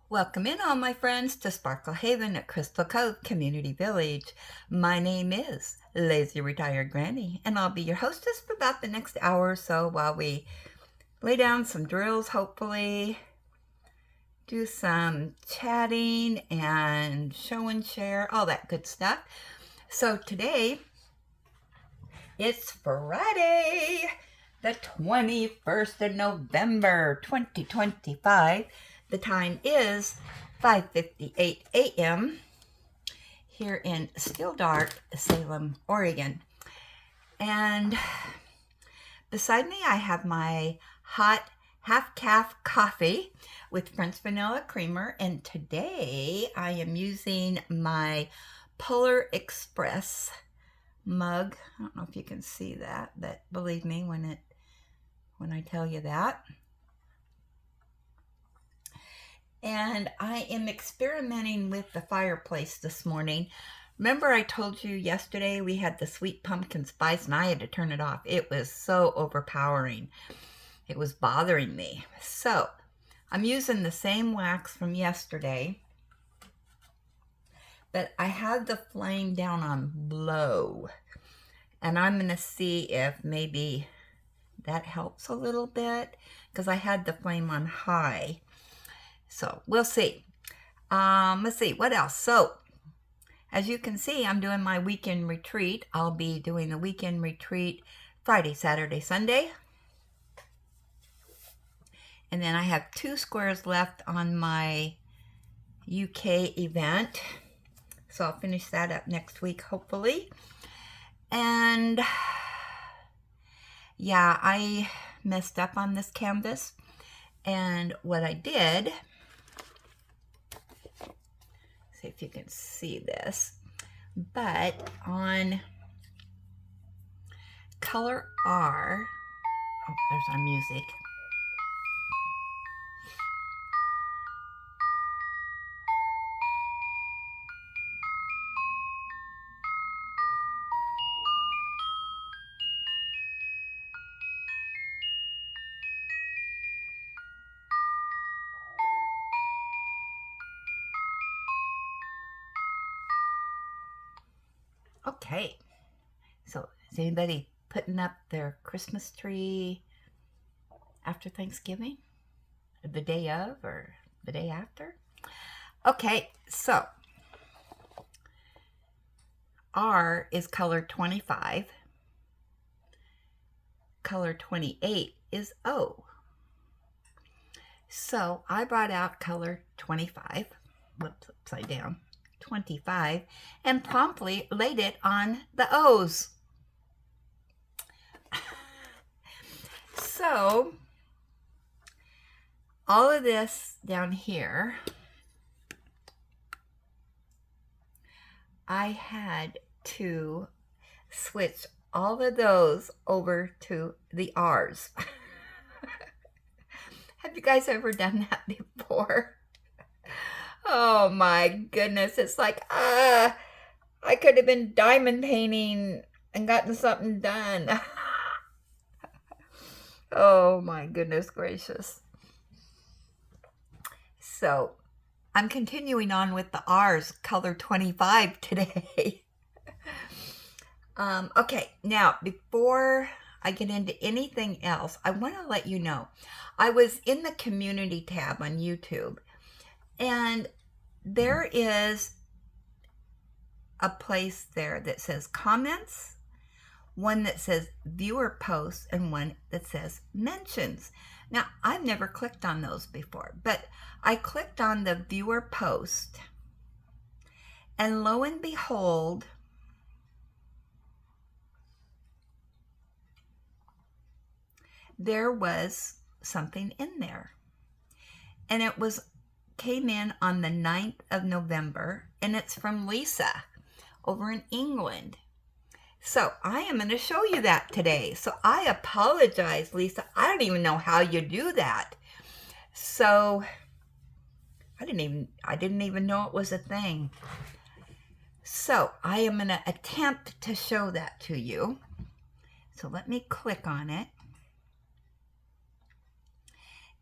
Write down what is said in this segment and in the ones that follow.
Welcome in all my friends to Sparkle Haven at Crystal Cove Community Village. My name is Lazy Retired Granny, and I'll be your hostess for about the next hour or so while we lay down some drills, hopefully, do some chatting and show and share, all that good stuff. So today, it's Friday, the 21st of November, 2025. The time is 5:58 a.m. here in still dark Salem, Oregon. And beside me, I have my hot half-calf coffee with French vanilla creamer. And today I am using my Polar Express mug. I don't know if you can see that, but believe me when I tell you that. And I am experimenting with the fireplace this morning. Remember I told you yesterday we had the sweet pumpkin spice and I had to turn it off. It was so overpowering. It was bothering me. So I'm using the same wax from yesterday, but I have the flame down on low. And I'm going to see if maybe that helps a little bit because I had the flame on high. So we'll see. Let's see, what else? So as you can see, I'm doing my weekend retreat. I'll be doing the weekend retreat Friday, Saturday, Sunday. And then I have 2 squares left on my UK event. So I'll finish that up next week, hopefully. And yeah, I messed up on this canvas. And what I did, see if you can see this, but on color R, oh, there's our music. Okay, so is anybody putting up their Christmas tree after Thanksgiving? The day of or the day after? Okay, so R is color 25. Color 28 is O. So I brought out color 25. Whoops, upside down. 25 and promptly laid it on the O's. So all of this down here, I had to switch all of those over to the R's. Have you guys ever done that before? Oh my goodness, it's like, I could have been diamond painting and gotten something done. Oh my goodness gracious. So I'm continuing on with the R's, color 25 today. Okay, now before I get into anything else, I want to let you know, I was in the community tab on YouTube, and there is a place there that says comments, one that says viewer posts, and one that says mentions. Now, I've never clicked on those before, but I clicked on the viewer post, and lo and behold, there was something in there. And it came in on the 9th of November, and it's from Lisa over in England. So I am going to show you that today. So I apologize, Lisa. I don't even know how you do that. So I didn't even know it was a thing. So I am going to attempt to show that to you. So let me click on it.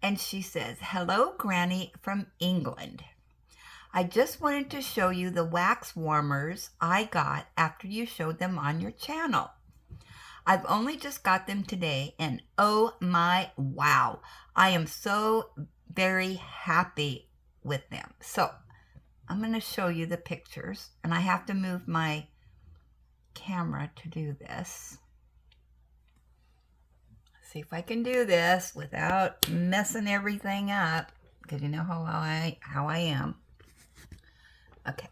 And she says, "Hello, Granny from England. I just wanted to show you the wax warmers I got after you showed them on your channel. I've only just got them today, and oh my wow, I am so very happy with them." So I'm going to show you the pictures, and I have to move my camera to do this. See if I can do this without messing everything up, because you know how I am. Okay.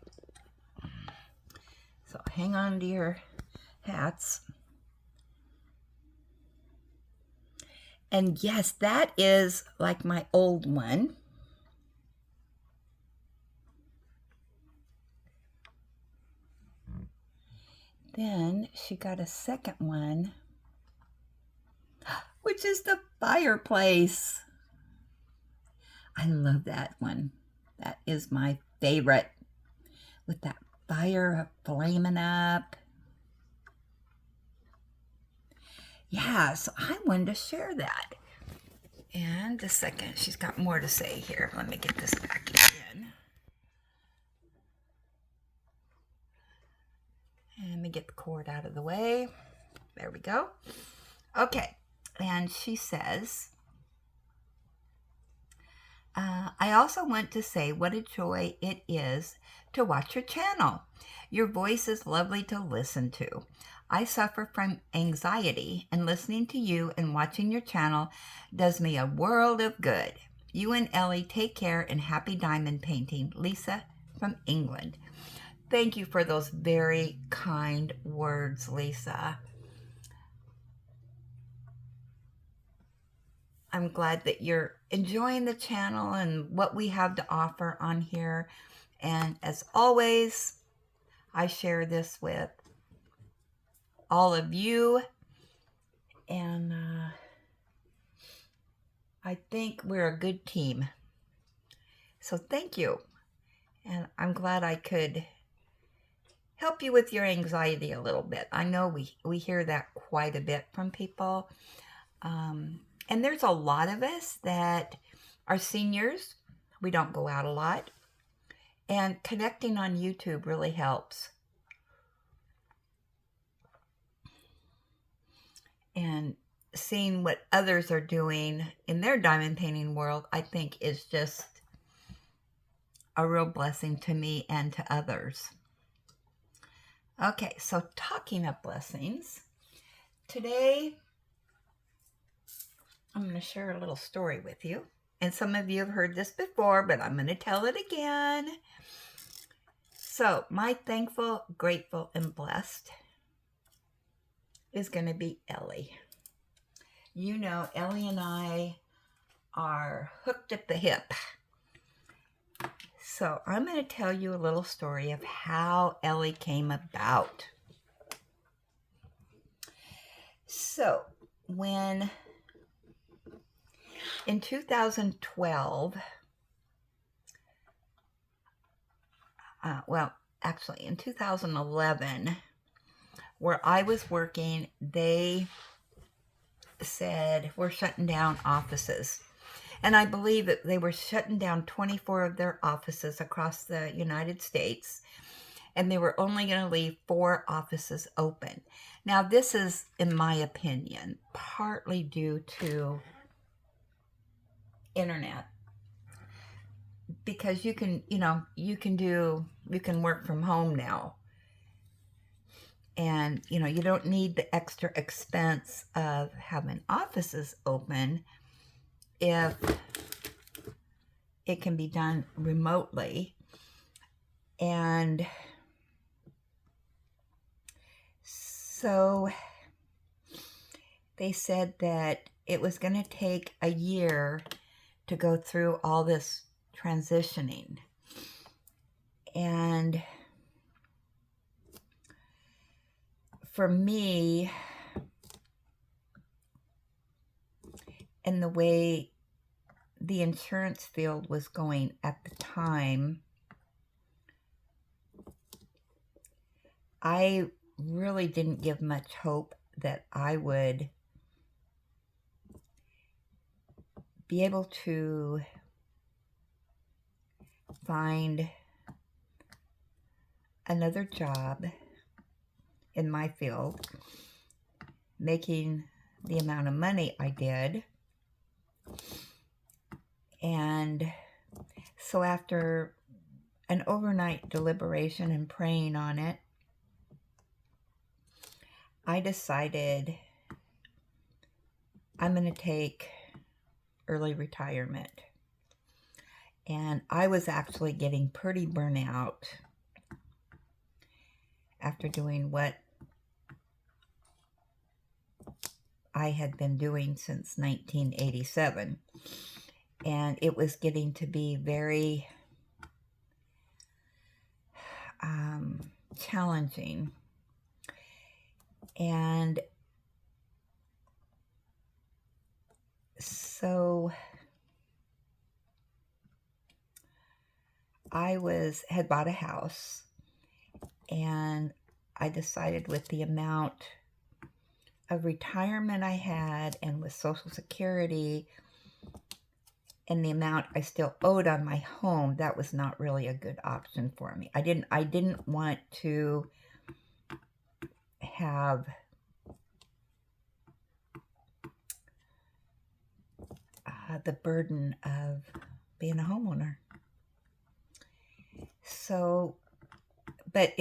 So hang on to your hats. And yes, that is like my old one. Then she got a second one, which is the fireplace. I love that one. That is my favorite, with that fire flaming up. Yeah, so I wanted to share that. And the second, she's got more to say here. Let me get this back in. And let me get the cord out of the way. There we go. Okay, and she says, I also want to say what a joy it is to watch your channel. Your voice is lovely to listen to. I suffer from anxiety, and listening to you and watching your channel does me a world of good. You and Ellie take care, and happy diamond painting. Lisa from England. Thank you for those very kind words, Lisa. I'm glad that you're enjoying the channel and what we have to offer on here. And as always, I share this with all of you. And I think we're a good team. So thank you. And I'm glad I could help you with your anxiety a little bit. I know we hear that quite a bit from people. And there's a lot of us that are seniors. We don't go out a lot. And connecting on YouTube really helps. And seeing what others are doing in their diamond painting world, I think is just a real blessing to me and to others. Okay, so talking of blessings, today I'm going to share a little story with you. And some of you have heard this before, but I'm going to tell it again. So, my thankful, grateful, and blessed is going to be Ellie. You know, Ellie and I are hooked at the hip. So, I'm going to tell you a little story of how Ellie came about. So, when in 2012, well, actually in 2011, where I was working, they said, we're shutting down offices. And I believe that they were shutting down 24 of their offices across the United States. And they were only going to leave 4 offices open. Now, this is, in my opinion, partly due to internet, because you can work from home now, and you don't need the extra expense of having offices open if it can be done remotely. And so they said that it was going to take a year to go through all this transitioning. And for me, and the way the insurance field was going at the time, I really didn't give much hope that I would be able to find another job in my field, making the amount of money I did. And so after an overnight deliberation and praying on it, I decided I'm going to take early retirement. And I was actually getting pretty burnout after doing what I had been doing since 1987. And it was getting to be very challenging. And so I had bought a house, and I decided with the amount of retirement I had and with Social Security and the amount I still owed on my home, that was not really a good option for me. I didn't want to have the burden of being a homeowner. So, but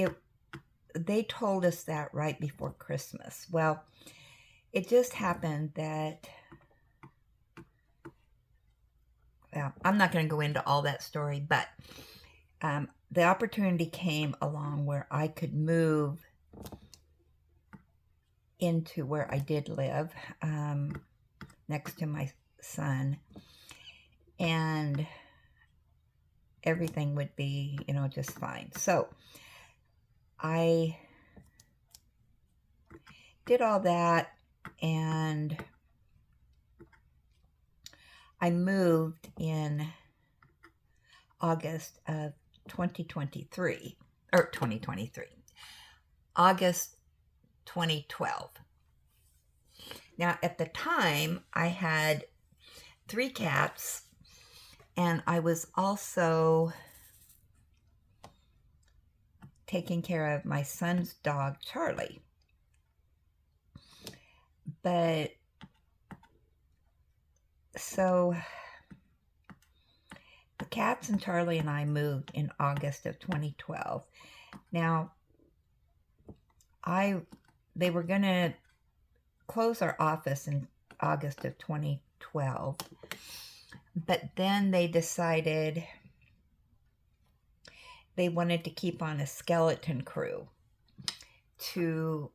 they told us that right before Christmas. Well, it just happened that, well, I'm not going to go into all that story, but the opportunity came along where I could move into where I did live, next to my son, and everything would be, just fine. So I did all that, and I moved in August of 2023, August 2012. Now, at the time, I had 3 cats, and I was also taking care of my son's dog, Charlie. But, so, the cats and Charlie and I moved in August of 2012. Now, they were going to close our office in August of 2012, but then they decided they wanted to keep on a skeleton crew to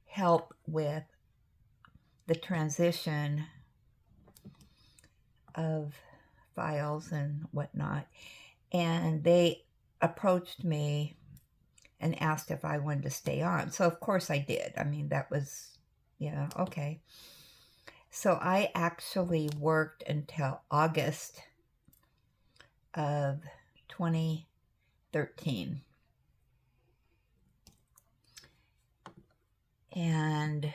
help with the transition of files and whatnot. And they approached me and asked if I wanted to stay on. So of course I did. I mean, that was, okay. So I actually worked until August of 2013. And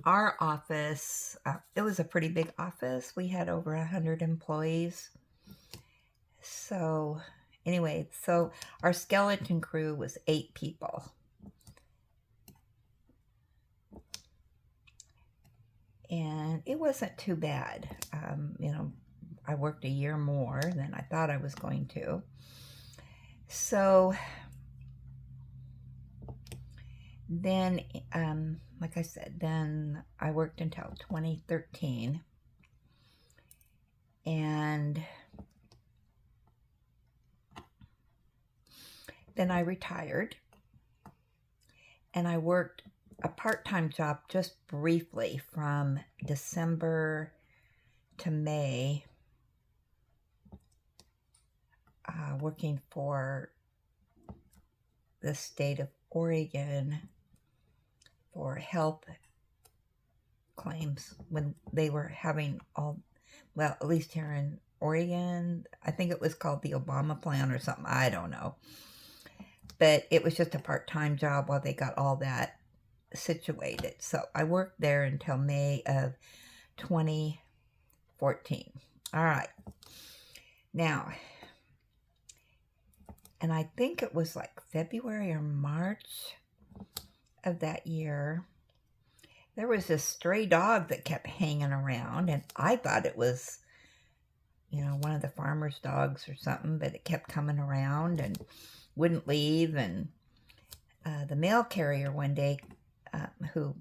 our office, it was a pretty big office. We had over 100 employees. So anyway, so our skeleton crew was 8 people. And it wasn't too bad. I worked a year more than I thought I was going to. So then, like I said, then I worked until 2013. And then I retired. And I worked a part-time job just briefly from December to May, working for the state of Oregon for health claims when they were having at least here in Oregon, I think it was called the Obama plan or something. I don't know. but it was just a part-time job while they got all that situated. So I worked there until May of 2014. All right. Now, and I think it was like February or March of that year, there was this stray dog that kept hanging around, and I thought it was, one of the farmer's dogs or something, but it kept coming around and wouldn't leave. And the mail carrier one day, who,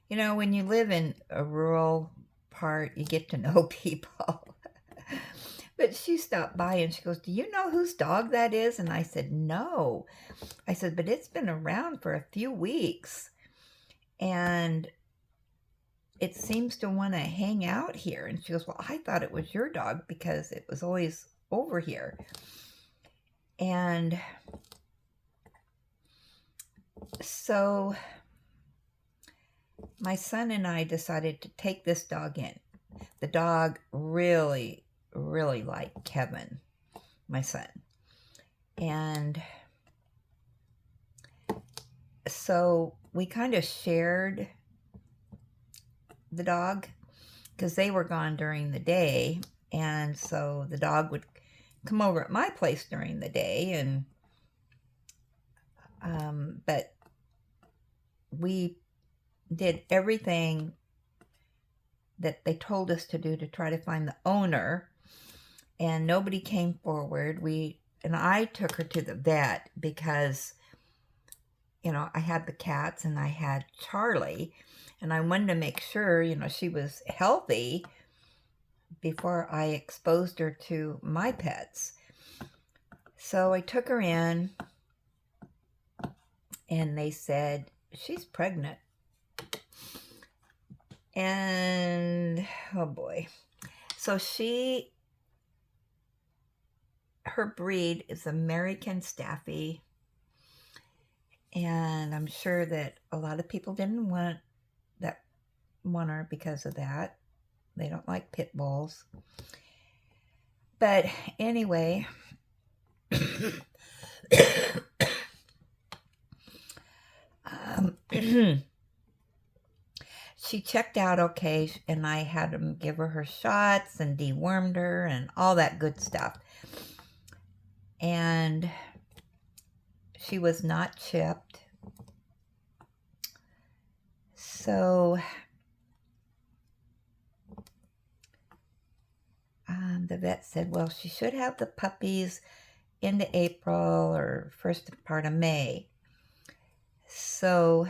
when you live in a rural part, you get to know people. But she stopped by and she goes, "Do you know whose dog that is?" And I said, "No." I said, "But it's been around for a few weeks. And it seems to want to hang out here." And she goes, "Well, I thought it was your dog because it was always over here." And so my son and I decided to take this dog in. The dog really, really liked Kevin, my son. And so we kind of shared the dog because they were gone during the day. And so the dog would come over at my place during the day. And but we did everything that they told us to do to try to find the owner, and nobody came forward. And I took her to the vet because, I had the cats and I had Charlie, and I wanted to make sure, she was healthy before I exposed her to my pets. So I took her in, and they said, "She's pregnant." And, oh boy. So her breed is American Staffy. And I'm sure that a lot of people didn't want her because of that. They don't like pit bulls. But anyway, she checked out okay, and I had them give her shots and dewormed her and all that good stuff. And she was not chipped. So the vet said, well, she should have the puppies into April or first part of May. So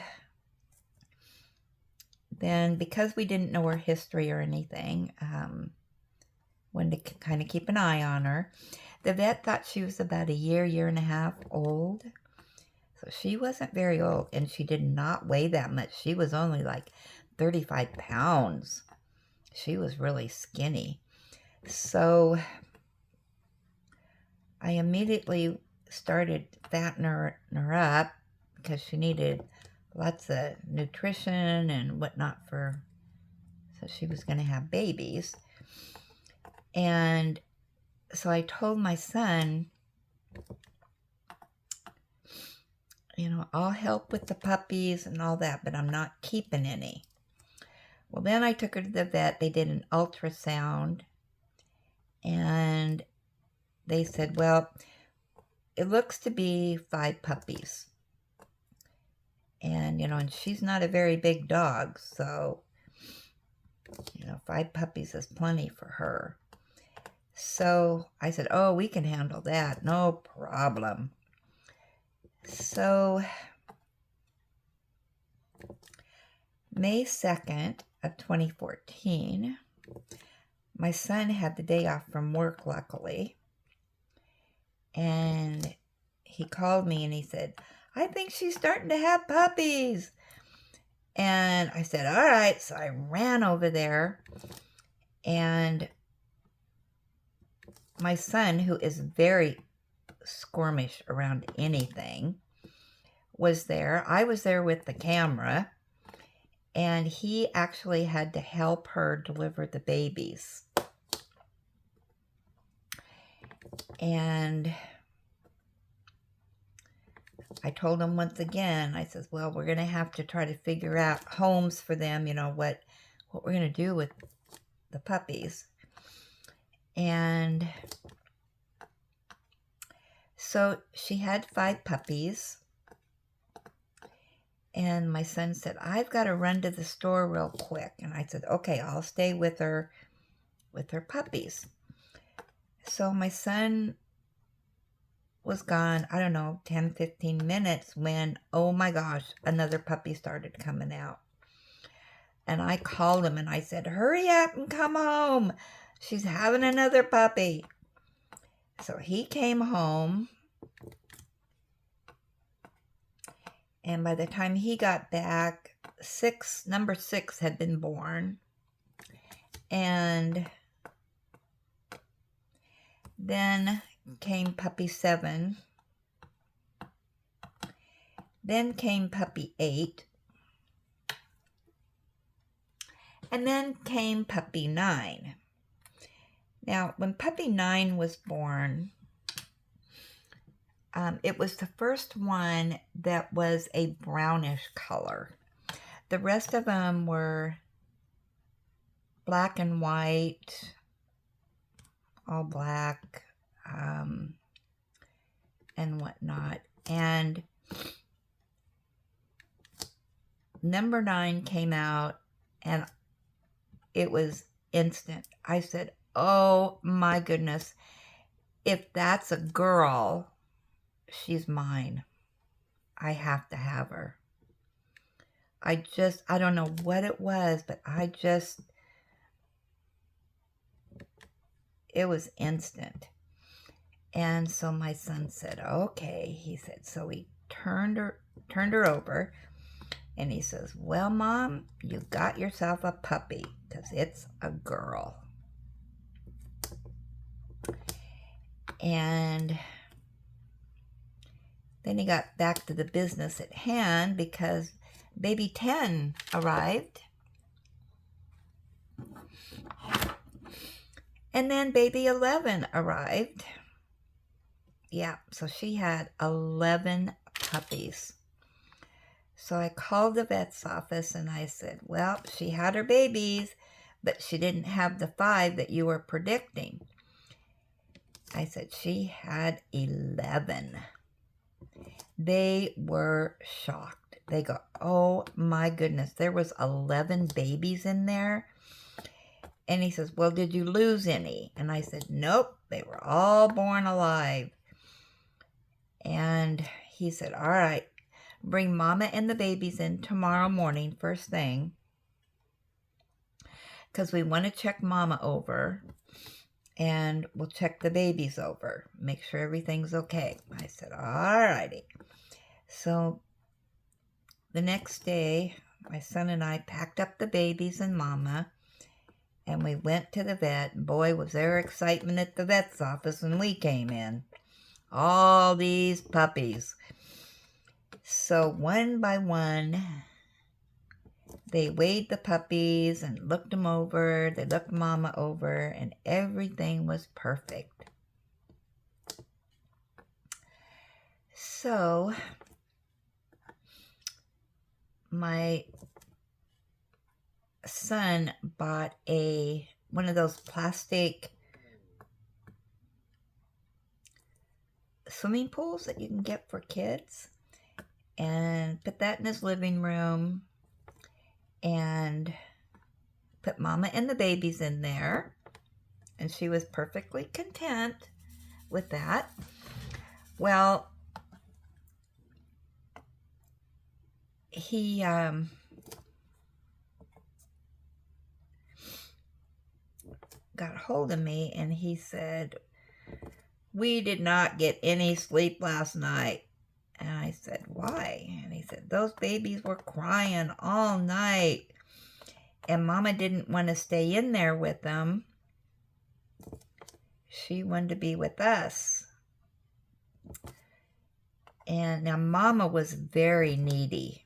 then, because we didn't know her history or anything, wanted to kind of keep an eye on her. The vet thought she was about a year and a half old. So she wasn't very old, and she did not weigh that much. She was only like 35 pounds. She was really skinny. So I immediately started fattening her up because she needed lots of nutrition and whatnot so she was going to have babies. And so I told my son, I'll help with the puppies and all that, but I'm not keeping any. Well, then I took her to the vet. They did an ultrasound, and they said, well, it looks to be 5 puppies. And, and she's not a very big dog, so, 5 puppies is plenty for her. So I said, oh, we can handle that. No problem. So May 2nd of 2014, my son had the day off from work, luckily. And he called me and he said, I think she's starting to have puppies. And I said, all right. So I ran over there, and my son, who is very squirmish around anything, was there. I was there with the camera, and he actually had to help her deliver the babies. And I told him once again, I says, well, we're going to have to try to figure out homes for them, what we're going to do with the puppies. And so she had 5 puppies. And my son said, I've got to run to the store real quick. And I said, okay, I'll stay with her puppies. So my son was gone, I don't know, 10, 15 minutes when, oh my gosh, another puppy started coming out. And I called him and I said, hurry up and come home. She's having another puppy. So he came home. And by the time he got back, number 6 had been born. And then came puppy 7. Then came puppy 8. And then came puppy 9. Now, when puppy 9 was born, it was the first one that was a brownish color. The rest of them were black and white, all black, and whatnot. And number 9 came out, and it was instant. I said, oh my goodness, if that's a girl, she's mine. I have to have her. I don't know what it was, but it was instant. And so my son said, okay. He said, so he turned her over, and he says, well, Mom, you got yourself a puppy, because it's a girl. And then he got back to the business at hand because baby 10 arrived. And then baby 11 arrived. Yeah, so she had 11 puppies. So I called the vet's office and I said, well, she had her babies, but she didn't have the 5 that you were predicting. I said, she had 11. They were shocked. They go, oh my goodness, there was 11 babies in there. And he says, well, did you lose any? And I said, nope, they were all born alive. And he said, all right, bring Mama and the babies in tomorrow morning, first thing, because we want to check Mama over, and we'll check the babies over, make sure everything's okay. I said, all righty. So the next day, my son and I packed up the babies and Mama, and we went to the vet. And boy, was there excitement at the vet's office when we came in. All these puppies. So one by one, they weighed the puppies and looked them over. They looked Mama over, and everything was perfect. So my son bought one of those plastic swimming pools that you can get for kids, and put that in his living room, and put Mama and the babies in there, and she was perfectly content with that. Well, he got hold of me and he said, we did not get any sleep last night. And I said, why? And he said, those babies were crying all night, and Mama didn't want to stay in there with them. She wanted to be with us. And now Mama was very needy.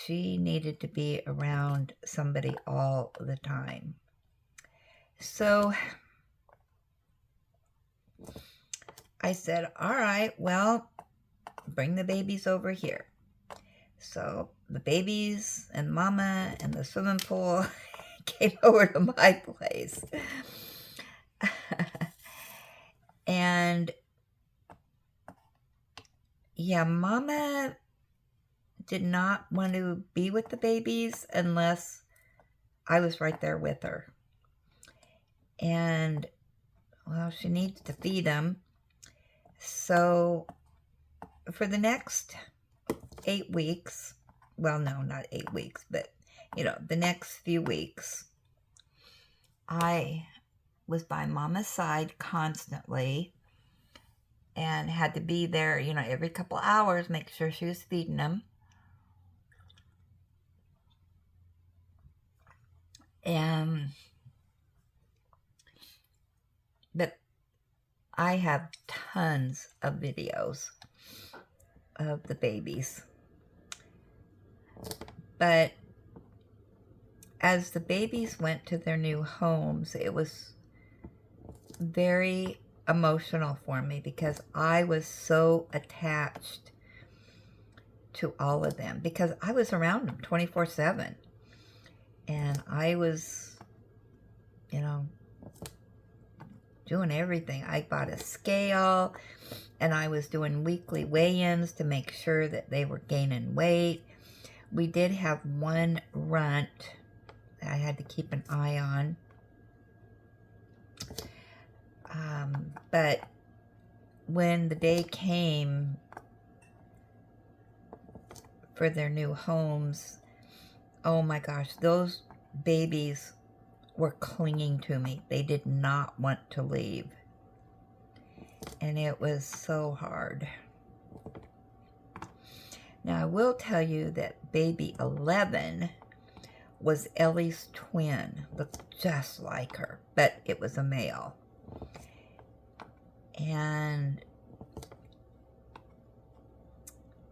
She needed to be around somebody all the time. So I said, all right, well, bring the babies over here. So the babies and Mama and the swimming pool came over to my place. And yeah, Mama did not want to be with the babies unless I was right there with her. And, well, she needs to feed them. So for the next 8 weeks, well, no, not 8 weeks, but, the next few weeks, I was by Mama's side constantly and had to be there, every couple hours, make sure she was feeding them. But I have tons of videos of the babies. But as the babies went to their new homes, it was very emotional for me because I was so attached to all of them because I was around them 24/7. And I was, doing everything. I bought a scale and I was doing weekly weigh-ins to make sure that they were gaining weight. We did have one runt that I had to keep an eye on. But when the day came for their new homes, oh my gosh, those babies were clinging to me. They did not want to leave. And it was so hard. Now, I will tell you that baby 11 was Ellie's twin. Looked just like her, but it was a male.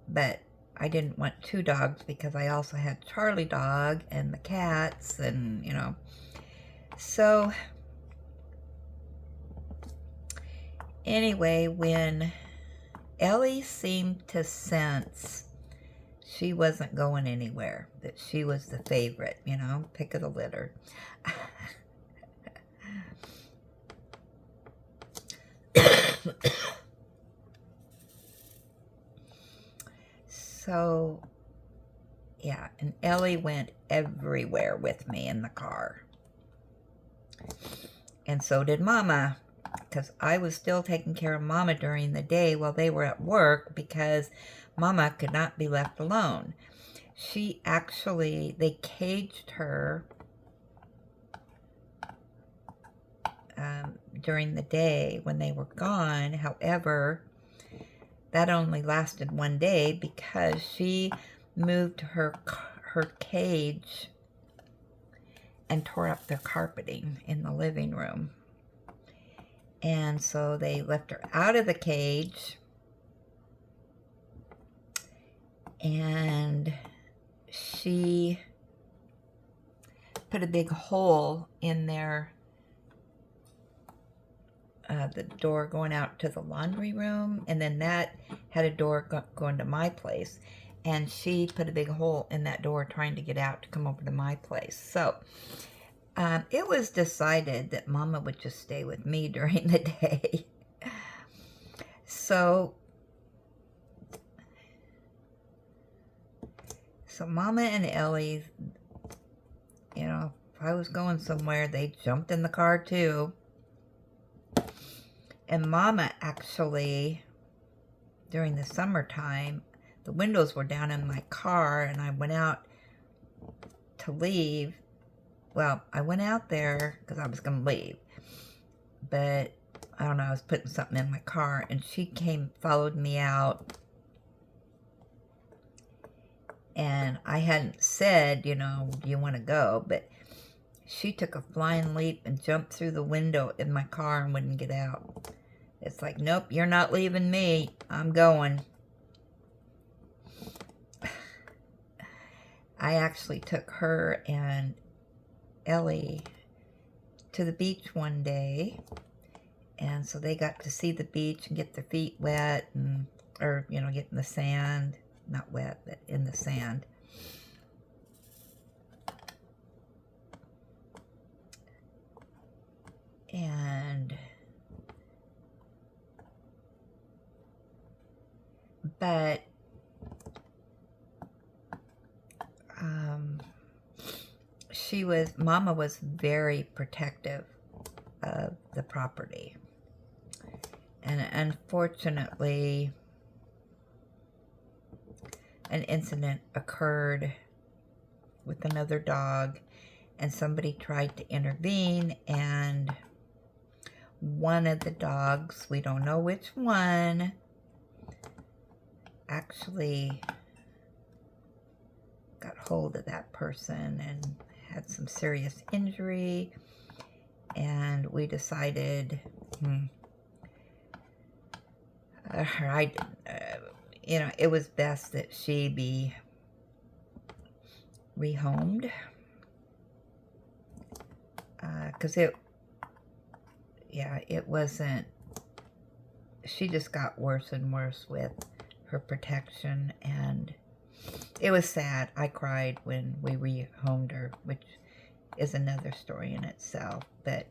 But I didn't want 2 dogs because I also had Charlie dog and the cats and, So, anyway, when Ellie seemed to sense she wasn't going anywhere, that she was the favorite, pick of the litter. So, yeah, and Ellie went everywhere with me in the car. And so did Mama, because I was still taking care of Mama during the day while they were at work because Mama could not be left alone. They caged her during the day when they were gone. However, that only lasted one day because she moved her cage and tore up their carpeting in the living room. And so they left her out of the cage, and she put a big hole in there, the door going out to the laundry room, and then that had a door going to my place. And she put a big hole in that door trying to get out to come over to my place. So it was decided that Mama would just stay with me during the day. So Mama and Ellie, if I was going somewhere, they jumped in the car too. And Mama actually, during the summertime, the windows were down in my car and I went out to leave. Well, I went out there because I was going to leave. But, I don't know, I was putting something in my car and she followed me out. And I hadn't said, do you want to go? But she took a flying leap and jumped through the window in my car and wouldn't get out. It's like, nope, you're not leaving me. I'm going. I actually took her and Ellie to the beach one day, And so they got to see the beach and get their feet wet, and or, you know, get in the sand. Not wet, but in the sand. And but Mama was very protective of the property. And unfortunately, an incident occurred with another dog, and somebody tried to intervene, and one of the dogs, we don't know which one, actually got hold of that person and had some serious injury. And we decided, you know, it was best that she be rehomed, because it wasn't, she just got worse and worse with her protection, and it was sad. I cried when we rehomed her, which is another story in itself, but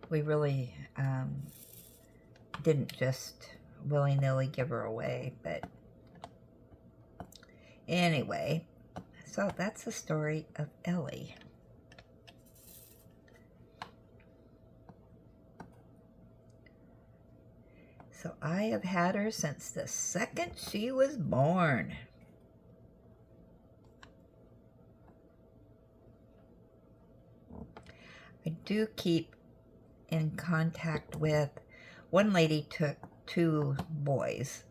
we really didn't just willy-nilly give her away. But anyway, so that's the story of Ellie. So I have had her since the second she was born. I do keep in contact with, one lady took 2 boys,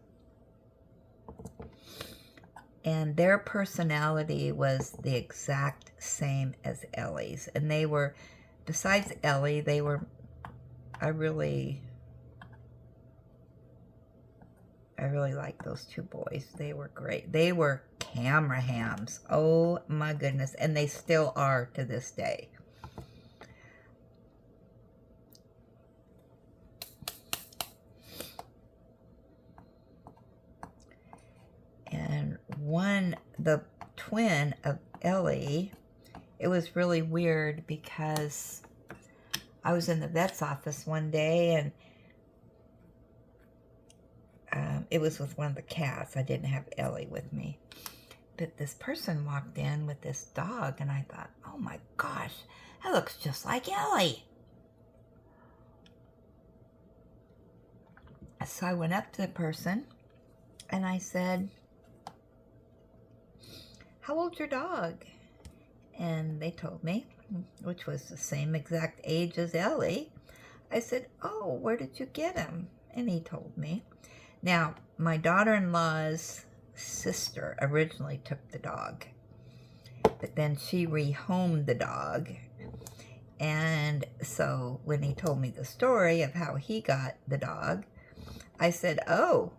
and their personality was the exact same as Ellie's. And they were, besides Ellie, they were, I really like those 2 boys. They were great. They were camera hams. Oh my goodness. And they still are to this day. And the twin of Ellie, it was really weird because I was in the vet's office one day, and it was with one of the cats. I didn't have Ellie with me. But this person walked in with this dog, and I thought, oh my gosh, that looks just like Ellie. So I went up to the person, and I said, how old's your dog? And they told me, which was the same exact age as Ellie. I said, oh, where did you get him? And he told me. Now, my daughter-in-law's sister originally took the dog, but then she rehomed the dog. And so when he told me the story of how he got the dog, I said, oh.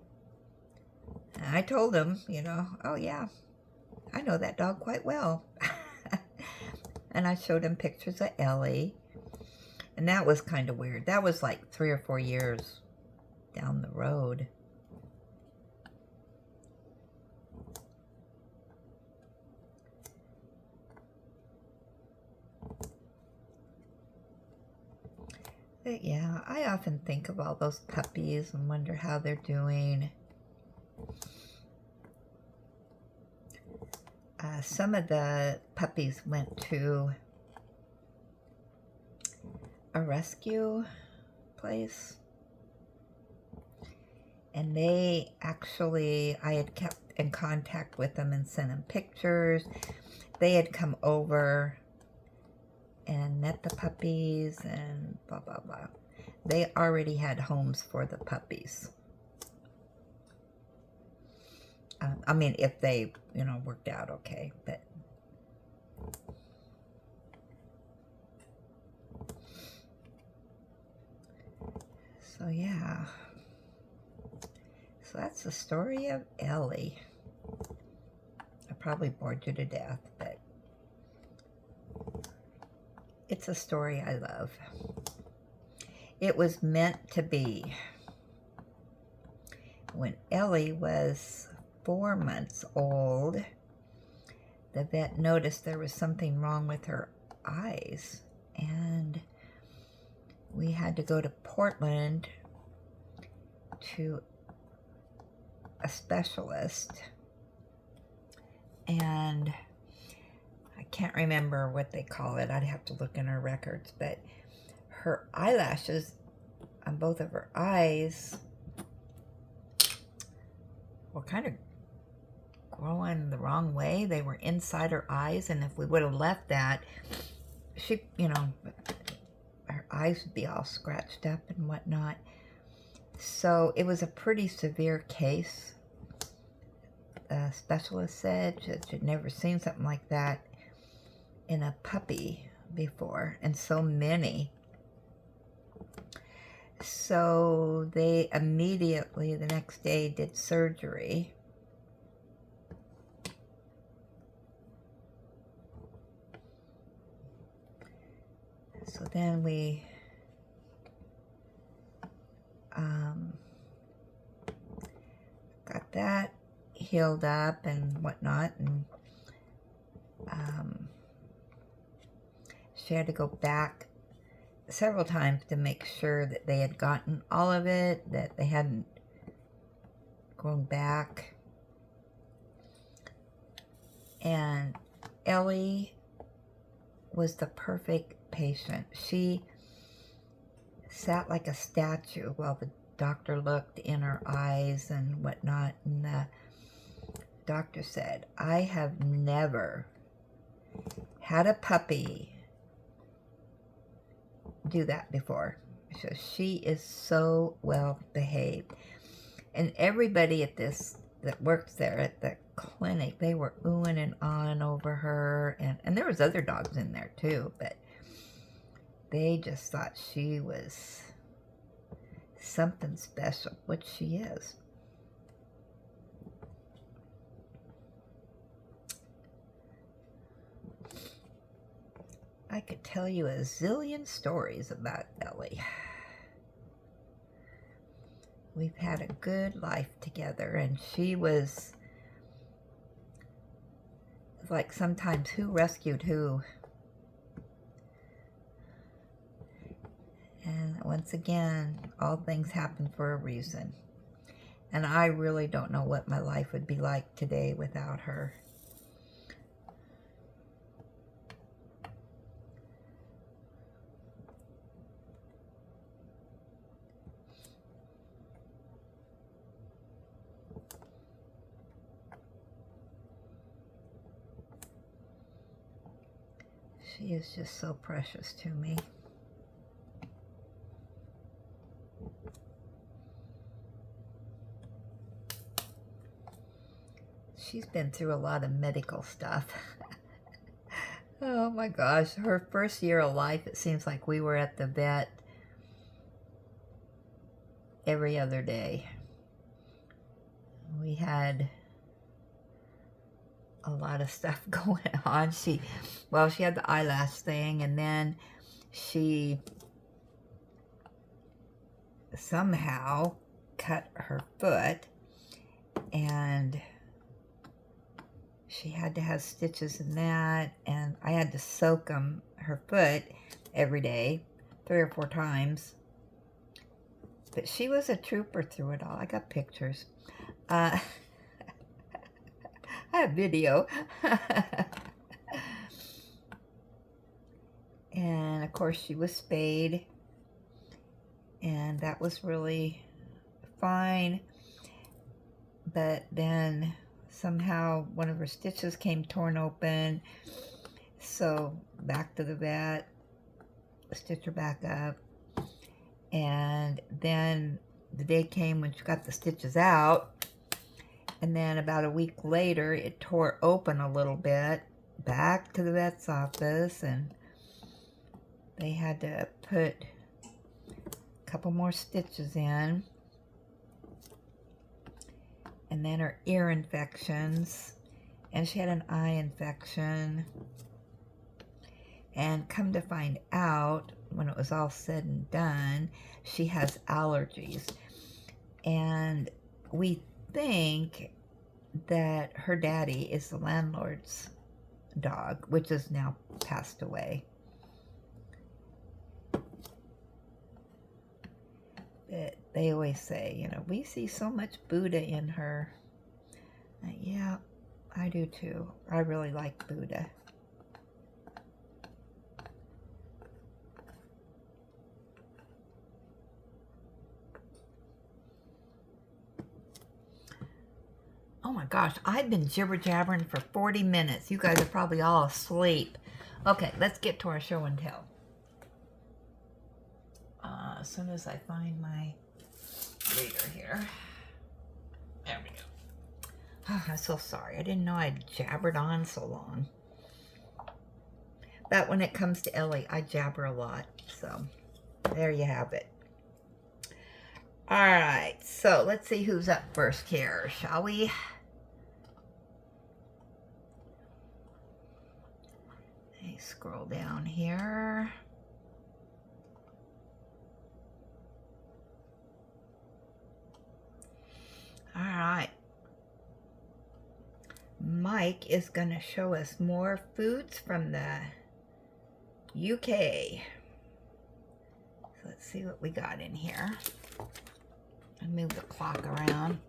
And I told him, you know, oh yeah, I know that dog quite well. And I showed him pictures of Ellie. And that was kind of weird. That was like 3 or 4 years down the road. But yeah, I often think of all those puppies and wonder how they're doing. Some of the puppies went to a rescue place, and they actually, I had kept in contact with them and sent them pictures. They had come over and met the puppies and blah, blah, blah. They already had homes for the puppies. I mean, if they, you know, worked out okay, but so yeah. So that's the story of Ellie. A probably bored you to death, but it's a story I love. It was meant to be. When Ellie was 4 months old, the vet noticed there was something wrong with her eyes, and we had to go to Portland to a specialist, and I can't remember what they call it. I'd have to look in her records, but her eyelashes on both of her eyes were kind of growing the wrong way. They were inside her eyes, and if we would have left that, she, her eyes would be all scratched up and whatnot. So it was a pretty severe case. The specialist said she'd never seen something like that in a puppy before, and so many. So they immediately, the next day, did surgery. So then we got that healed up and whatnot, and she had to go back several times to make sure that they had gotten all of it, that they hadn't grown back. And Ellie was the perfect patient. She sat like a statue while the doctor looked in her eyes and whatnot, and the doctor said, I have never had a puppy do that before. So she is so well behaved. And everybody at that works there at the clinic, they were oohing and ahhing over her, and there was other dogs in there too, but they just thought she was something special, which she is. I could tell you a zillion stories about Ellie. We've had a good life together, and she was like sometimes who rescued who. And once again, all things happen for a reason. And I really don't know what my life would be like today without her. She is just so precious to me. She's been through a lot of medical stuff. Oh my gosh, her first year of life, it seems like we were at the vet every other day. We had a lot of stuff going on. She had the eyelash thing, and then she somehow cut her foot, and she had to have stitches in that, and I had to soak her foot every day, 3 or 4 times. But she was a trooper through it all. I got pictures. I have video. And of course she was spayed, and that was really fine. But then somehow one of her stitches came torn open, so back to the vet, stitch her back up. And then the day came when she got the stitches out, and then about a week later it tore open a little bit. Back to the vet's office, and they had to put a couple more stitches in. And then her ear infections, and she had an eye infection. And come to find out, when it was all said and done, she has allergies. And we think that her daddy is the landlord's dog, which has now passed away. But they always say, you know, we see so much Buddha in her. Yeah, I do too. I really like Buddha. Oh my gosh, I've been jibber-jabbering for 40 minutes. You guys are probably all asleep. Okay, let's get to our show and tell. As soon as I find my reader here. There we go. Oh, I'm so sorry. I didn't know I'd jabbered on so long. But when it comes to Ellie, I jabber a lot. So, there you have it. Alright, so let's see who's up first here, shall we? Scroll down here. All right. Mike is going to show us more foods from the UK. So let's see what we got in here. I'll move the clock around.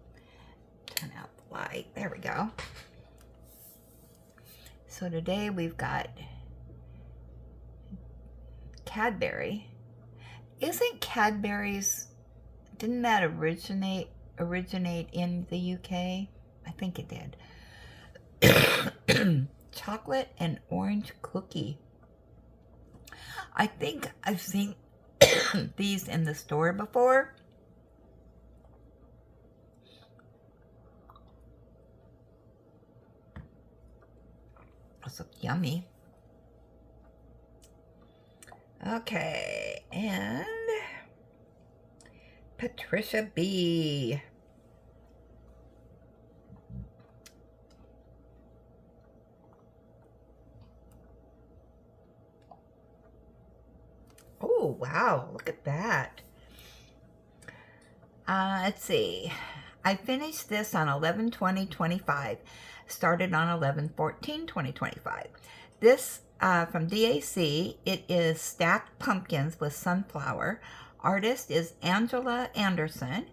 Turn out the light. There we go. So today we've got Cadbury. Isn't Cadbury's, didn't that originate in the UK? I think it did. Chocolate and orange cookie. I think I've seen these in the store before. Those look yummy. Okay, and Patricia B. Oh, wow, look at that. Let's see. I finished this on 11/20/25. Started on 11/14/2025. This from DAC, it is Stacked Pumpkins with Sunflower. Artist is Angela Anderson.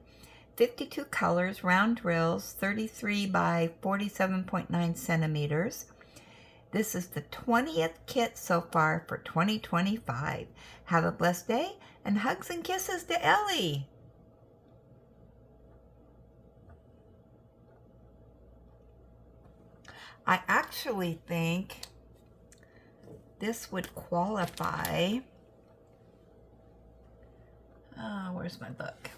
52 colors, round drills, 33 by 47.9 centimeters. This is the 20th kit so far for 2025. Have a blessed day, and hugs and kisses to Ellie. I actually think this would qualify. Where's my book?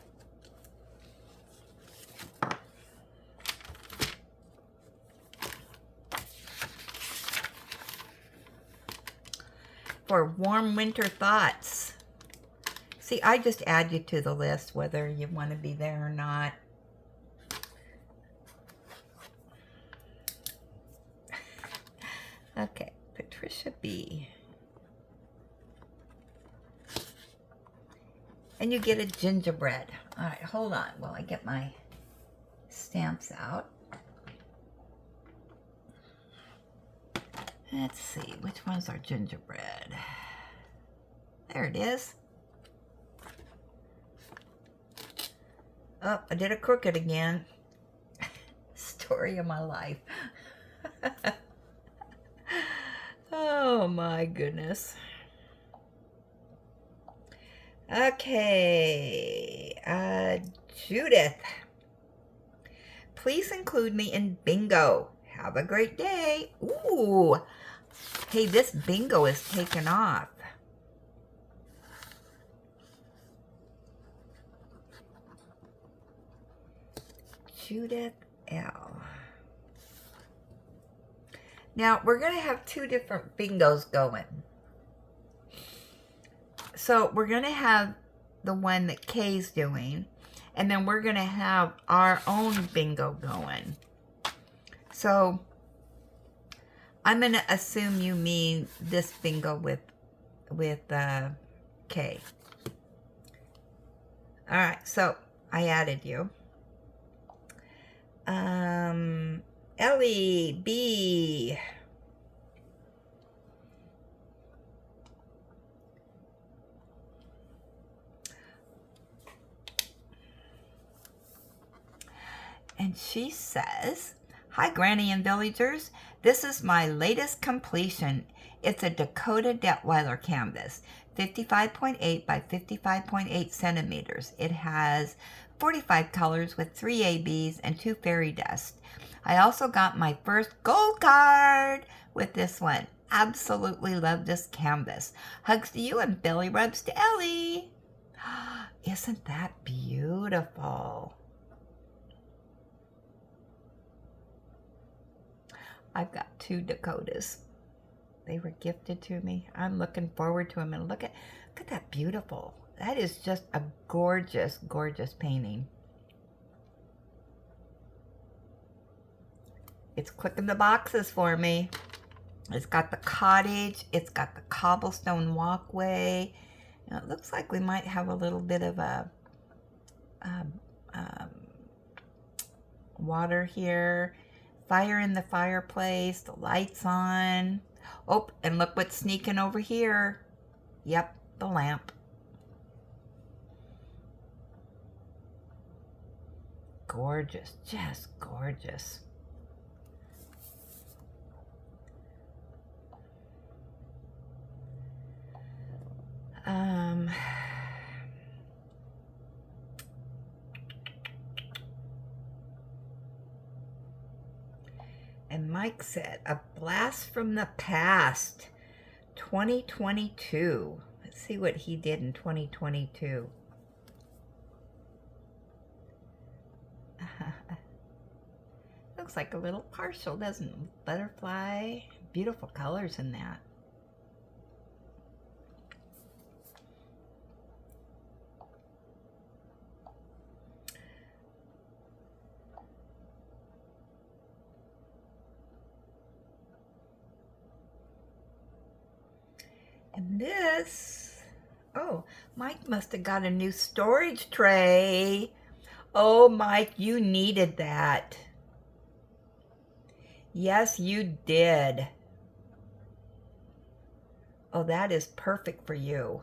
For warm winter thoughts. See, I just add you to the list whether you want to be there or not. Okay, Patricia B. And you get a gingerbread. All right, hold on while I get my stamps out. Let's see, which one's our gingerbread? There it is. Oh, I did a crooked again. Story of my life. Oh my goodness. Okay, Judith. Please include me in bingo. Have a great day. Ooh. Hey, this bingo is taken off. Judith L. Now, we're going to have two different bingos going. So, we're going to have the one that Kay's doing, and then we're going to have our own bingo going. So, I'm going to assume you mean this bingo with K. All right, so I added you. Ellie B. And she says, "Hi, Granny and Villagers. This is my latest completion. It's a Dakota Detweiler canvas, 55.8 by 55.8 centimeters. It has 45 colors with 3 ABs and 2 fairy dust. I also got my first gold card with this one. Absolutely love this canvas. Hugs to you and belly rubs to Ellie." Isn't that beautiful? I've got 2 Dakotas. They were gifted to me. I'm looking forward to them. And look at that beautiful. That is just a gorgeous, gorgeous painting. It's clicking the boxes for me. It's got the cottage. It's got the cobblestone walkway. It looks like we might have a little bit of a water here. Fire in the fireplace. The lights on. Oh, and look what's sneaking over here. Yep, the lamp. Gorgeous, just gorgeous. And Mike said, "A blast from the past, 2022. Let's see what he did in 2022. Looks like a little partial, doesn't it? Butterfly. Beautiful colors in that. And this, oh, Mike must have got a new storage tray. Oh, Mike, you needed that. Yes, you did. Oh, that is perfect for you.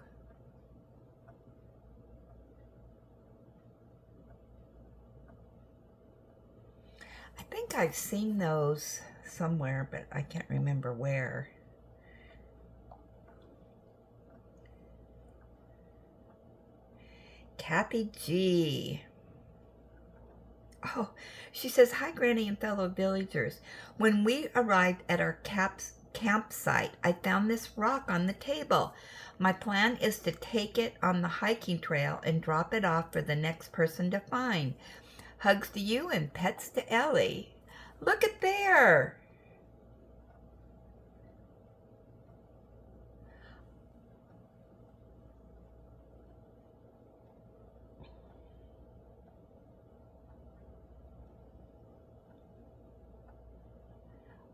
I think I've seen those somewhere, but I can't remember where. Kathy G. Oh, she says, "Hi, Granny and fellow villagers. When we arrived at our campsite, I found this rock on the table. My plan is to take it on the hiking trail and drop it off for the next person to find. Hugs to you and pets to Ellie." Look at there.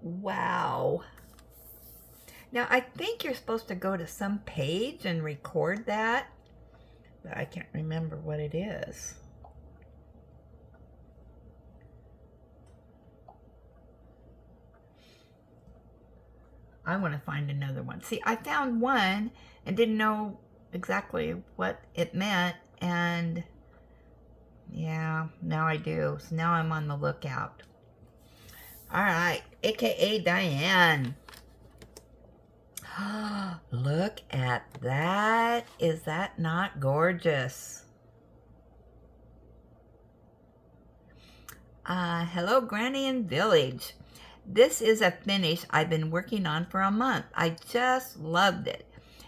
Wow. Now, I think you're supposed to go to some page and record that, but I can't remember what it is. I want to find another one. See, I found one and didn't know exactly what it meant, and yeah, now I do. So now I'm on the lookout. All right, AKA Diane. Look at that. Is that not gorgeous? Hello, Granny and Village. This is a finish I've been working on for a month. I just loved it.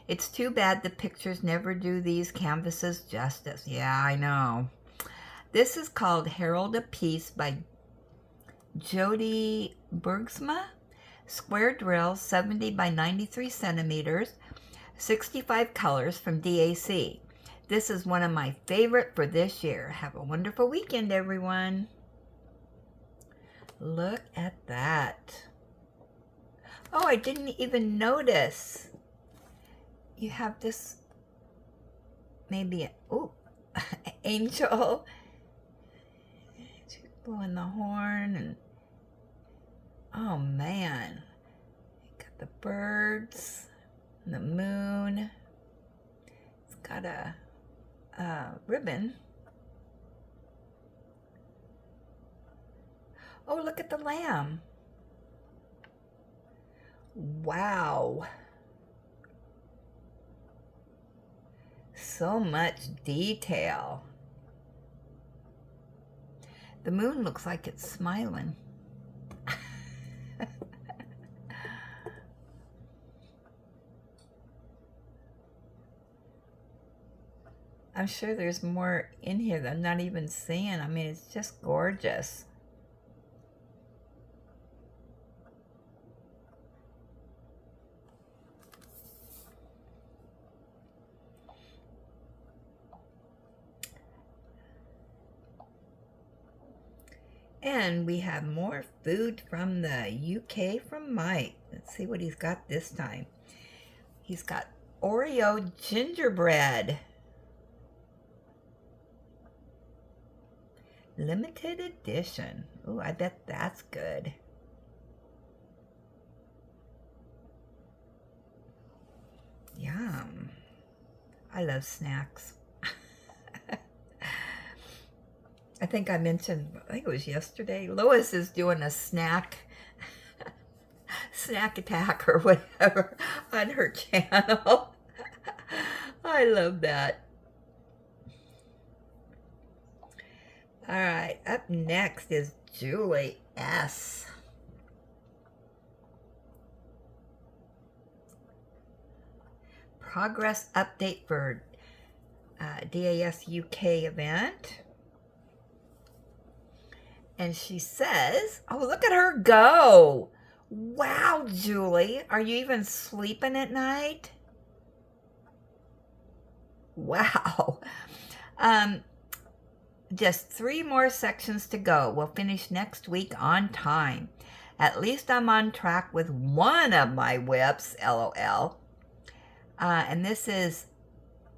It's too bad the pictures never do these canvases justice. Yeah, I know. This is called Herald of Peace by Jody Bergsma. Square drill, 70 by 93 centimeters, 65 colors from DAC. This is one of my favorite for this year. Have a wonderful weekend, everyone. Look at that. Oh, I didn't even notice. You have this, maybe, oh, angel. She's blowing the horn and, oh man. Got the birds and the moon. It's got a ribbon. Oh, look at the lamb. Wow. So much detail. The moon looks like it's smiling. I'm sure there's more in here that I'm not even seeing. I mean, it's just gorgeous. And we have more food from the UK from Mike. Let's see what he's got this time. He's got Oreo gingerbread. Limited edition. Ooh, I bet that's good. Yum. I love snacks. I think I mentioned, I think it was yesterday, Lois is doing a snack attack or whatever on her channel. I love that. All right, up next is Julie S. Progress update for DAS UK event. And she says, oh, look at her go. Wow, Julie, are you even sleeping at night? Wow. Just 3 more sections to go. We'll finish next week on time. At least I'm on track with one of my whips, LOL. And this is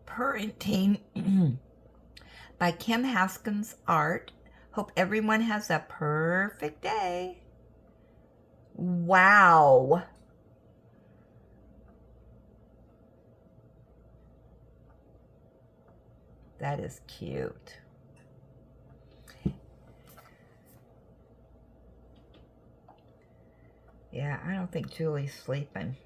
Parenting by Kim Haskins Art. Hope everyone has a perfect day. Wow. That is cute. Yeah, I don't think Julie's sleeping.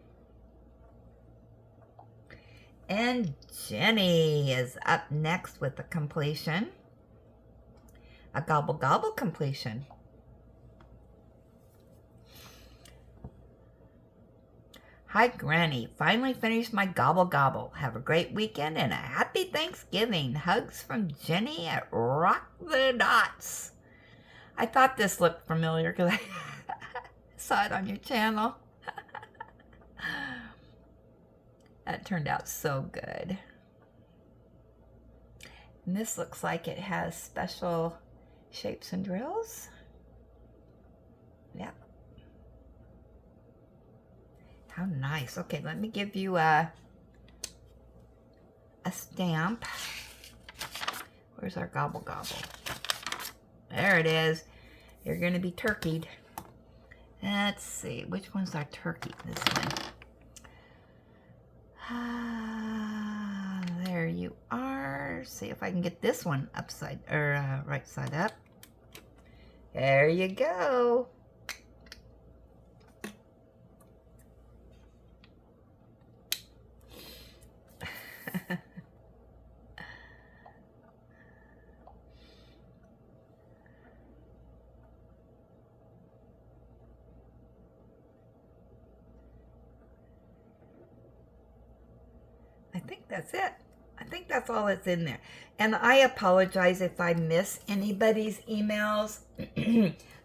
And Jenny is up next with the completion. A Gobble Gobble completion. Hi, Granny. Finally finished my Gobble Gobble. Have a great weekend and a happy Thanksgiving. Hugs from Jenny at Rock the Dots. I thought this looked familiar because I saw it on your channel. That turned out so good. And this looks like it has special shapes and drills. Yep. How nice. Okay, let me give you a stamp. Where's our Gobble Gobble? There it is. You're going to be turkeyed. Let's see. Which one's our turkey? This one. There you are. See if I can get this one upside or right side up. There you go. I think that's it. I think that's all that's in there. And I apologize if I miss anybody's emails,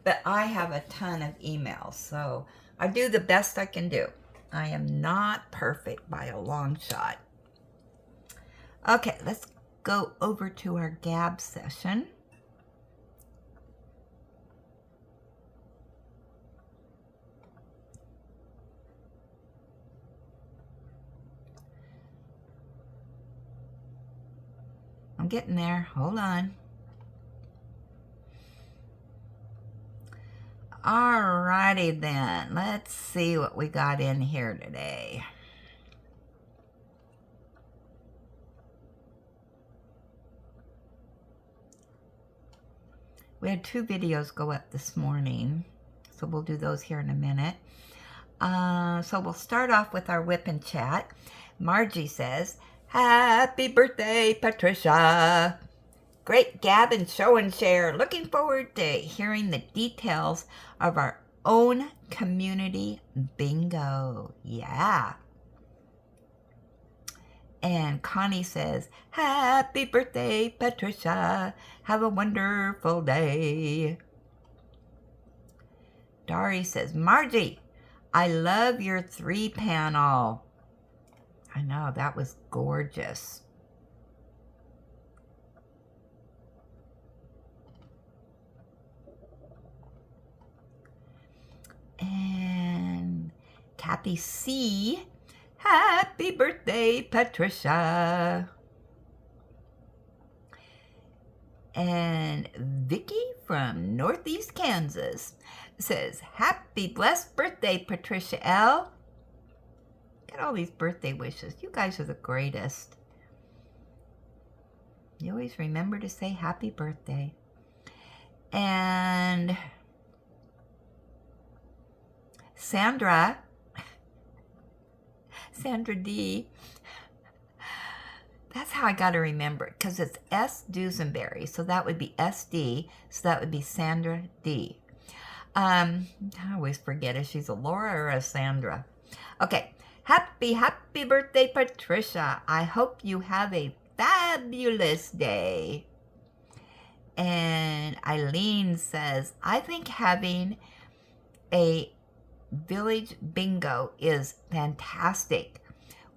but I have a ton of emails, so I do the best I can do. I am not perfect by a long shot. Okay, let's go over to our Gab session. I'm getting there. Hold on. Alrighty then. Let's see what we got in here today. We had 2 videos go up this morning, so we'll do those here in a minute. So we'll start off with our whip and chat. Margie says, "Happy birthday, Patricia. Great Gavin show and share. Looking forward to hearing the details of our own community bingo." Yeah. And Connie says, "Happy birthday, Patricia. Have a wonderful day." Dari says, "Margie, I love your 3-panel. I know, that was gorgeous. And Kathy C, "Happy birthday, Patricia." And Vicky from Northeast Kansas says, "Happy blessed birthday, Patricia L." Get all these birthday wishes. You guys are the greatest. You always remember to say happy birthday. And Sandra D. That's how I got to remember it, because it's S. Dusenberry, so that would be SD, so that would be Sandra D. I always forget if she's a Laura or a Sandra. Okay, happy birthday, Patricia. I hope you have a fabulous day. And Eileen says, "I think having a village bingo is fantastic.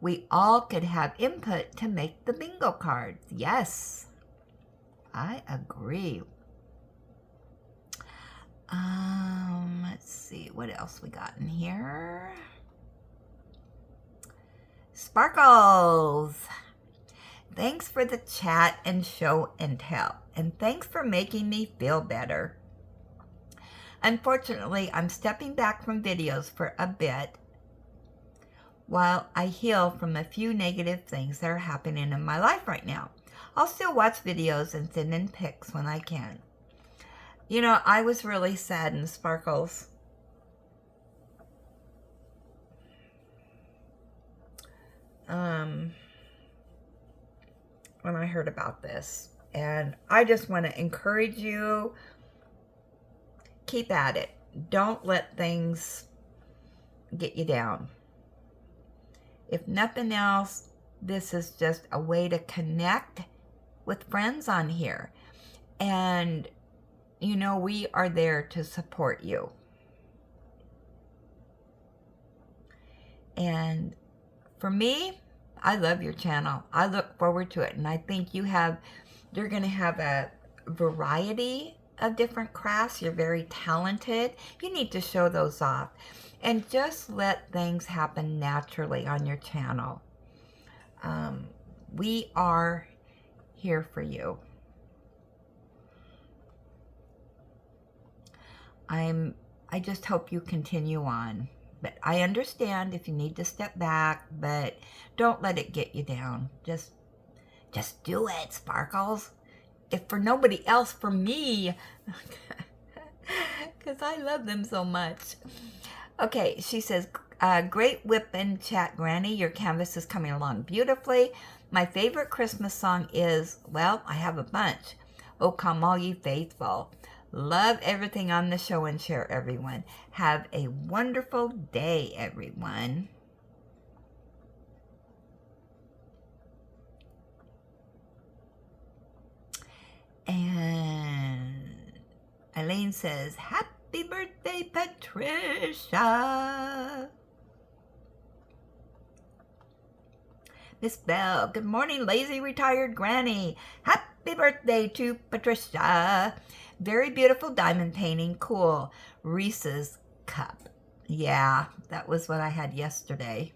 We all could have input to make the bingo cards." Yes, I agree. Let's see what else we got in here. Sparkles, thanks for the chat and show and tell, and thanks for making me feel better. Unfortunately, I'm stepping back from videos for a bit while I heal from a few negative things that are happening in my life right now. I'll still watch videos and send in pics when I can. You know, I was really saddened, Sparkles. When I heard about this. And I just want to encourage you, keep at it. Don't let things get you down. If nothing else, this is just a way to connect with friends on here. And, you know, we are there to support you. And for me, I love your channel. I look forward to it. And I think you're going to have a variety of different crafts. You're very talented. You need to show those off. And just let things happen naturally on your channel. We are here for you. I just hope you continue on. But I understand if you need to step back, but don't let it get you down. Just do it, Sparkles. If for nobody else, for me. Because I love them so much. Okay, she says, "Great whip and chat, Granny. Your canvas is coming along beautifully. My favorite Christmas song is," well, I have a bunch. "Oh, Come All Ye Faithful." Love everything on the show and share, everyone. Have a wonderful day, everyone. And Elaine says, "Happy birthday, Patricia." Miss Bell, "Good morning, lazy retired granny. Happy birthday to Patricia. Very beautiful diamond painting. Cool. Reese's cup." Yeah, that was what I had yesterday.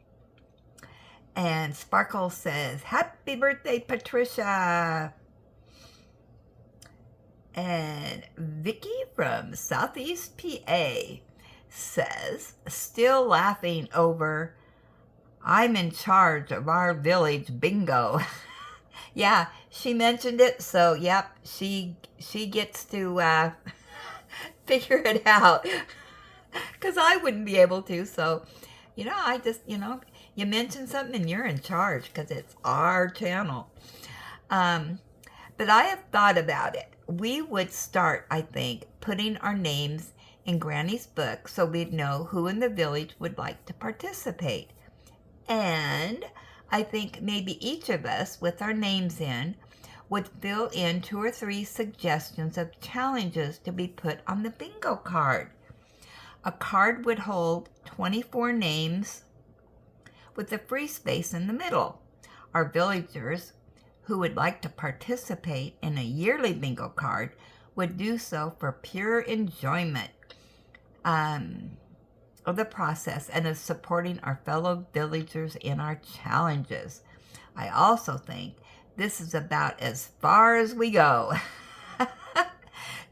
And Sparkle says, "Happy birthday, Patricia." And Vicky from Southeast PA says, still laughing over I'm in charge of our village bingo. Yeah, she mentioned it, so yep, she gets to figure it out because I wouldn't be able to. So, I just, you mention something and you're in charge because it's our channel. But I have thought about it. We would start, I think, putting our names in Granny's book so we'd know who in the village would like to participate. And I think maybe each of us, with our names in, would fill in 2 or 3 suggestions of challenges to be put on the bingo card. A card would hold 24 names with a free space in the middle. Our villagers who would like to participate in a yearly bingo card would do so for pure enjoyment of the process and of supporting our fellow villagers in our challenges. I also think this is about as far as we go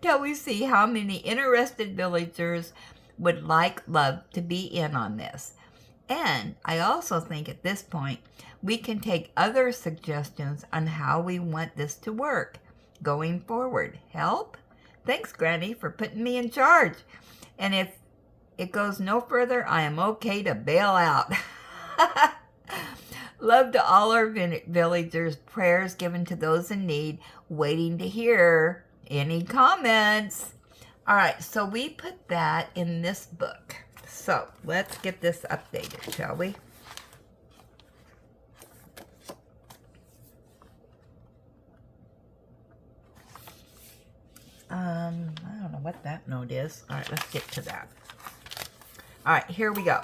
till we see how many interested villagers would love to be in on this. And I also think at this point we can take other suggestions on how we want this to work going forward. Help? Thanks, Granny, for putting me in charge. And if it goes no further, I am okay to bail out. Love to all our villagers. Prayers given to those in need. Waiting to hear any comments. All right, so we put that in this book. So let's get this updated, shall we? I don't know what that note is. All right, let's get to that. All right, here we go.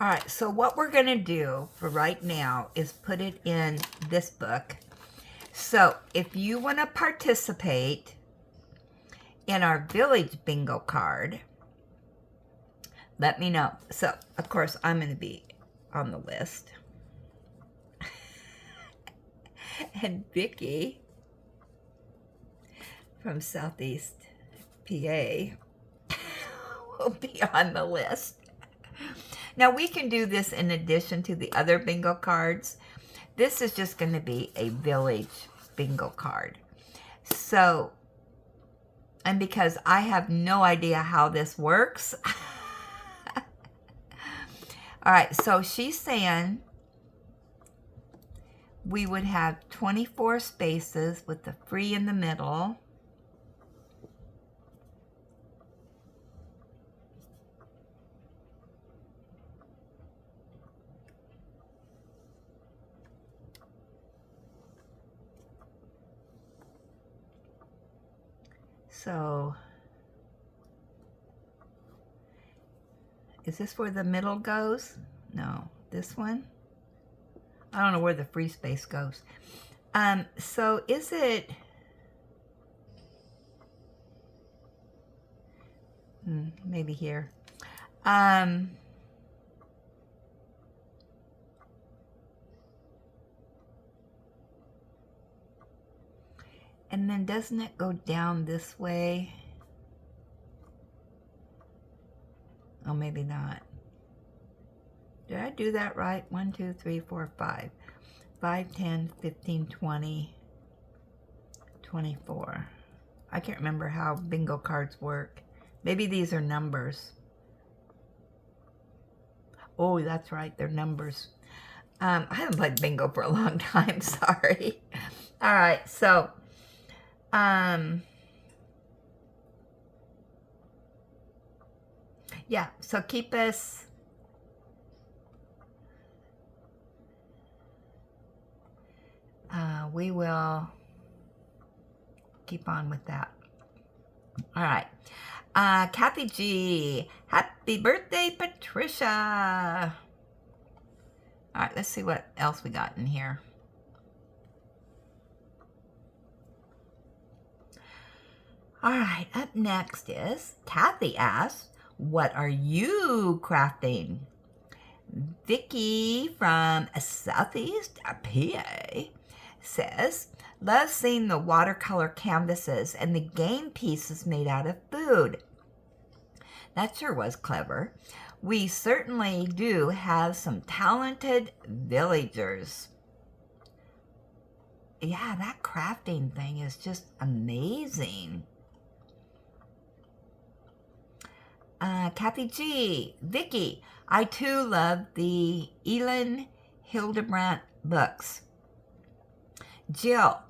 All right, so what we're going to do for right now is put it in this book. So if you want to participate in our village bingo card, let me know. So, of course, I'm going to be on the list. And Vicky from Southeast PA will be on the list. Now, we can do this in addition to the other bingo cards. This is just going to be a village bingo card. So, and because I have no idea how this works. All right, so she's saying we would have 24 spaces with the free in the middle. So, is this where the middle goes? No, this one? I don't know where the free space goes. So is it... maybe here. And then doesn't it go down this way? Oh, maybe not. Did I do that right? 1, 2, 3, 4, 5. 5, 10, 15, 20, 24. I can't remember how bingo cards work. Maybe these are numbers. Oh, that's right. They're numbers. I haven't played bingo for a long time. Sorry. All right. So, yeah. So keep us... we will keep on with that. All right. Kathy G. Happy birthday, Patricia. All right, let's see what else we got in here. All right, up next is Kathy asks, what are you crafting? Vicky from Southeast PA says, love seeing the watercolor canvases and the game pieces made out of food. That sure was clever. We certainly do have some talented villagers. Yeah, that crafting thing is just amazing. Kathy G, Vicky, I too love the Elin Hildebrandt books. Jill,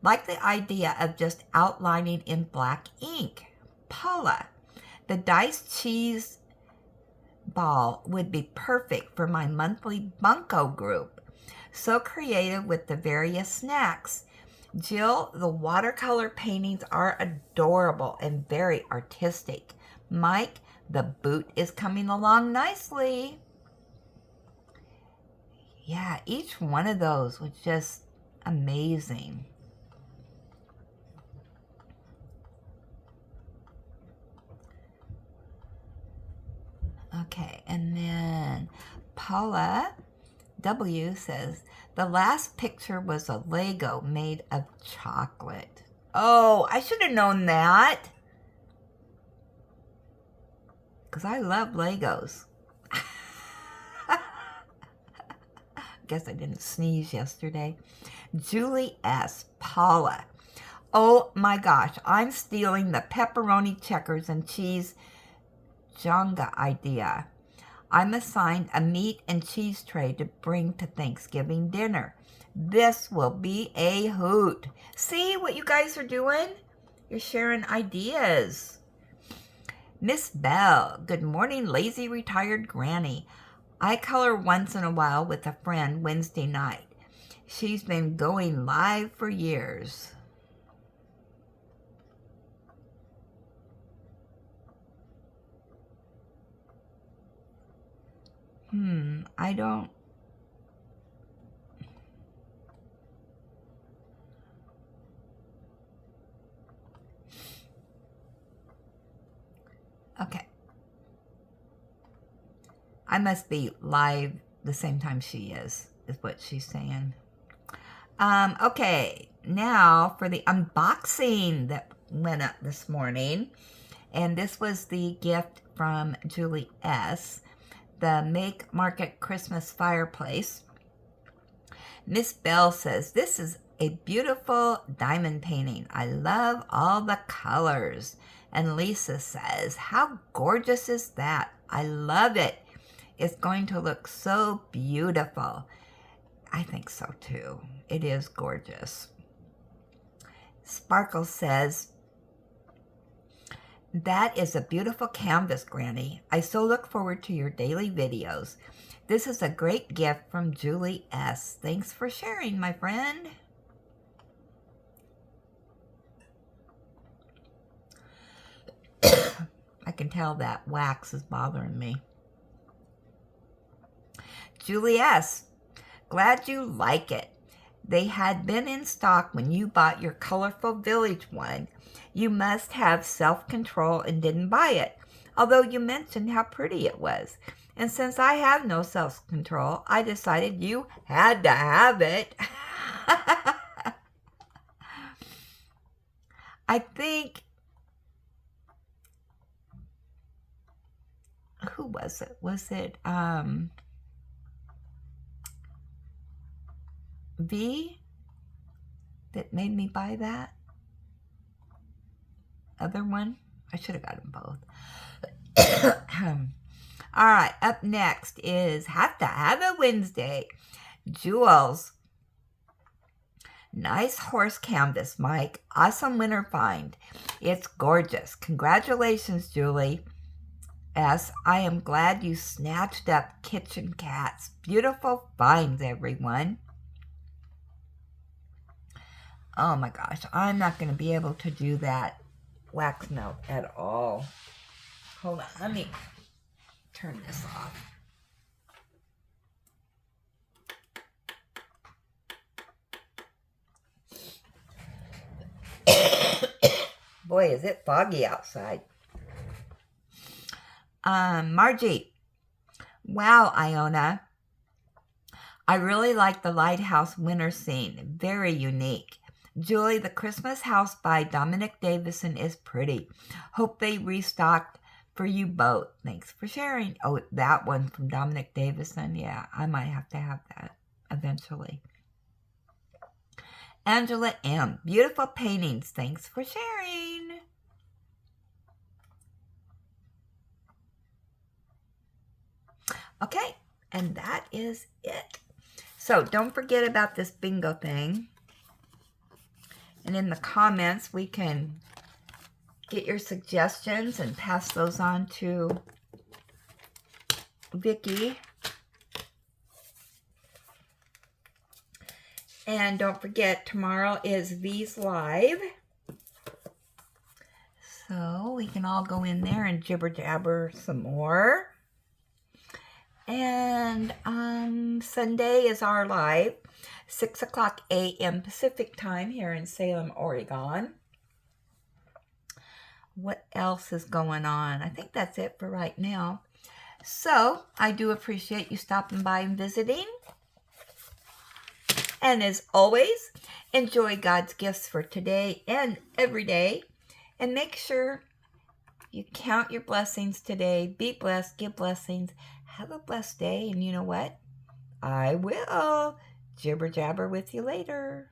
like the idea of just outlining in black ink. Paula, the diced cheese ball would be perfect for my monthly bunko group. So creative with the various snacks. Jill, the watercolor paintings are adorable and very artistic. Mike, the boot is coming along nicely. Yeah, each one of those was just amazing. Okay, and then Paula W says, the last picture was a Lego made of chocolate. Oh, I should have known that. Because I love Legos. Guess I didn't sneeze yesterday. Julie S. Paula. Oh my gosh, I'm stealing the pepperoni checkers and cheese Jenga idea. I'm assigned a meat and cheese tray to bring to Thanksgiving dinner. This will be a hoot. See what you guys are doing? You're sharing ideas. Miss Bell, good morning, lazy retired granny. I color once in a while with a friend Wednesday night. She's been going live for years. I don't. Okay. I must be live the same time she is what she's saying. Okay, now for the unboxing that went up this morning. And this was the gift from Julie S., the Make Market Christmas fireplace. Miss Bell says, this is a beautiful diamond painting. I love all the colors. And Lisa says, how gorgeous is that? I love it. It's going to look so beautiful. I think so too. It is gorgeous. Sparkle says, that is a beautiful canvas, Granny. I so look forward to your daily videos. This is a great gift from Julie S. Thanks for sharing, my friend. I can tell that wax is bothering me. Julie S., glad you like it. They had been in stock when you bought your Colorful Village one. You must have self-control and didn't buy it, although you mentioned how pretty it was. And since I have no self-control, I decided you had to have it. I think, who was it? Was it V that made me buy that other one? I should have got them both. All right, up next is Have to Have a Wednesday. Jules. Nice horse canvas, Mike. Awesome winter find. It's gorgeous. Congratulations, Julie. S. I am glad you snatched up kitchen cats. Beautiful finds, everyone. Oh my gosh, I'm not going to be able to do that wax melt at all. Hold on, let me turn this off. boy, is it foggy outside. Margie. Wow, Iona. I really like the lighthouse winter scene. Very unique. Julie, the Christmas house by Dominic Davison is pretty. Hope they restocked for you both. Thanks for sharing. Oh, that one from Dominic Davison. Yeah, I might have to have that eventually. Angela M. Beautiful paintings. Thanks for sharing. Okay, and that is it. So don't forget about this bingo thing. And in the comments, we can get your suggestions and pass those on to Vicki. And don't forget, tomorrow is V's Live. So we can all go in there and jibber jabber some more. And Sunday is our live, 6 o'clock a.m. Pacific time here in Salem, Oregon. What else is going on? I think that's it for right now. So I do appreciate you stopping by and visiting. And as always, enjoy God's gifts for today and every day. And make sure you count your blessings today. Be blessed, give blessings. Have a blessed day. And you know what? I will jibber jabber with you later.